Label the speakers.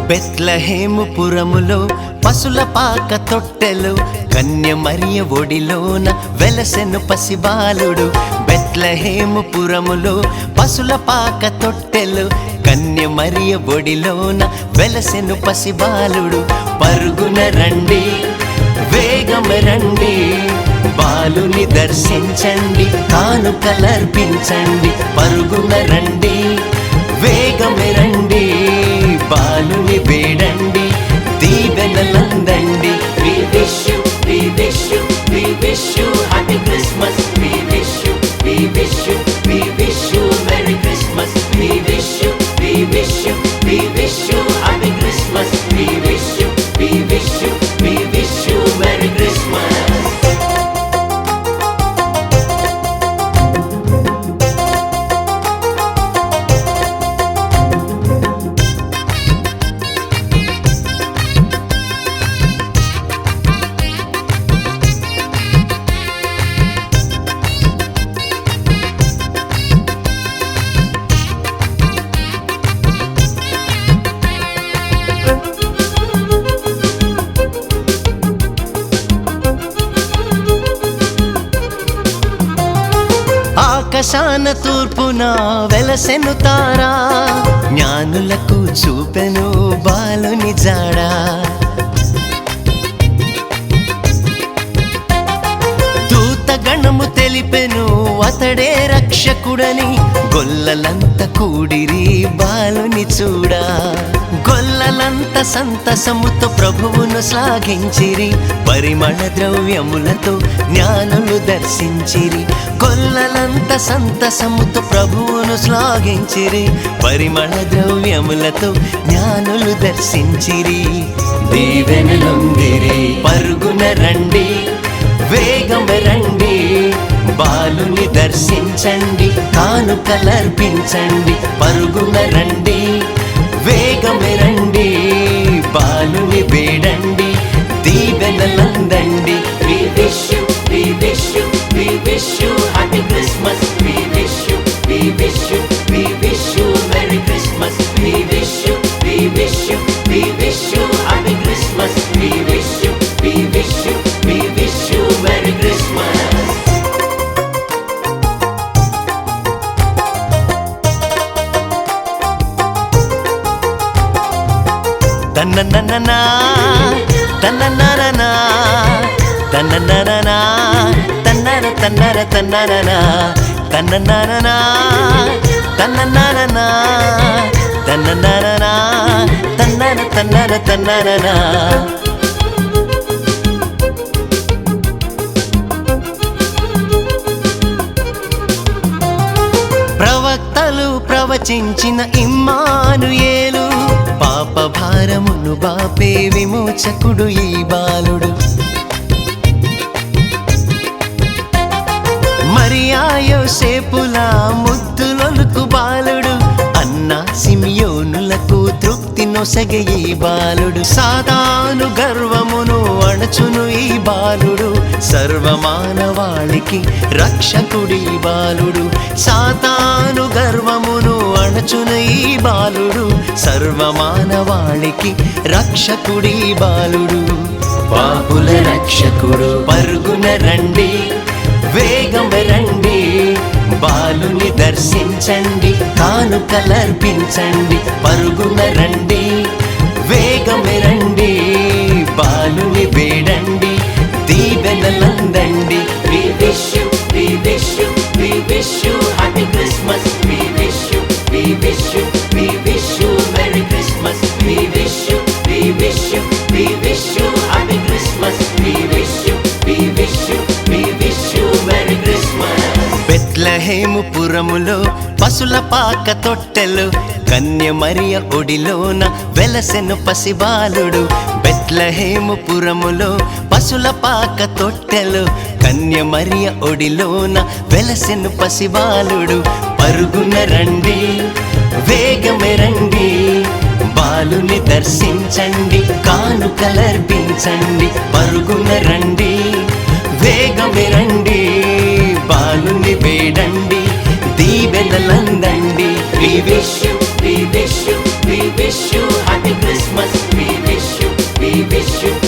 Speaker 1: బెత్లెహేము పురములో పశుల పాక తొట్టెలు కన్య మరియ ఒడిలోన వెలసెను పసిబాలుడు. బెత్లెహేము పురములో పశుల పాక తొట్టెలు కన్య మరియ ఒడిలోన వెలసెను పసిబాలుడు. పరుగున రండి వేగమ రండి బాలుని దర్శించండి కానుకలర్పించండి. పరుగున రండి వేగమ రండి బాలుని వేడండి దీవెనలందండి. We wish you, we wish you, we wish you happy Christmas. We wish you, we wish you, we wish you Merry Christmas. We wish you, we wish you, we wish you happy Christmas. We wish you, we wish you, we wish you Merry Christmas. ఆకాశాన తూర్పున వెలసెను తారా జ్ఞానులకు చూపెను బాలుని జాడా. దూతగణము తెలిపెను అతడే రక్షకుడని గొల్లలంత కూడిరి బాలుని చూడా. గొల్లలంత సంతసముతో ప్రభువును శ్లాఘించిరి పరిమళ ద్రవ్యములతో జ్ఞానులు దర్శించిరి. గొల్లలంత సంతసముతో ప్రభువును శ్లాఘించిరి పరిమళ ద్రవ్యములతో జ్ఞానులు దర్శించిరి దీవెనలొందిరి. పరుగున రండి వేగమ రండి బాలుని దర్శించండి కానుకలర్పించండి. పరుగున రండి వేగమ రండి బాలుని వేడండి దీవెనలందండి. We wish you, we wish you, we wish you happy Christmas. We wish you, we wish you, we wish you Merry Christmas. We wish you, we wish you, we wish you happy Christmas. We wish you, we wish you, we wish you Merry Christmas. తన్ననననా తన్ననననా తన్ననననా తన్నన తన్నన తన్నననా తన్ననననా తన్ననననా తన్ననననా తన్నన తన్నన తన్నననా. ప్రవక్తలు ప్రవచించిన ఇమ్మానుయేలు పాప భారమును బాపే విమోచకుడు ఈ బాలుడు. మరియా యోసేపుల ముద్దులొలుకు బాలుడు అన్న సిమియోనులకు తృప్తి నొసగే ఈ బాలుడు. సాతాను గర్వమును అణచును ఈ బాలుడు సర్వమానవాళికి రక్షకుడి బాలుడు. సాతాను గర్వమును అణచును ఈ బాలుడు సర్వమానవాళికి రక్షకుడి బాలుడు. పాపుల రక్షకుడు పరుగున రండి వేగమ రండి బాలుని దర్శించండి కానుకలర్పించండి. పరుగున రండి వేగమ రండి బాలుని వేడండి దీవెనలందండి. We wish you, we wish you, we wish you happy Christmas. We wish you, we wish you, we wish you Merry Christmas. We wish you, we wish you, we wish you happy Christmas. We wish you, we wish you, we wish you Merry Christmas. Bethlehem Puramulo పశుల పాక తొట్టెలు కన్య మరియ ఒడిలోన వెలసెను పసిబాలుడు. బెత్లెహేము పురములో పశుల పాక తొట్టెలు కన్య మరియ ఒడిలోన వెలసెను పసిబాలుడు. పరుగున రండి వేగమ రండి బాలుని దర్శించండి కానుకలర్పించండి. పరుగున రండి వేగమ రండి బాలుని వేడండి దీవెనలందండి. దీవెనలందండి. We wish you, we wish you, we wish you happy Christmas. We wish you, we wish you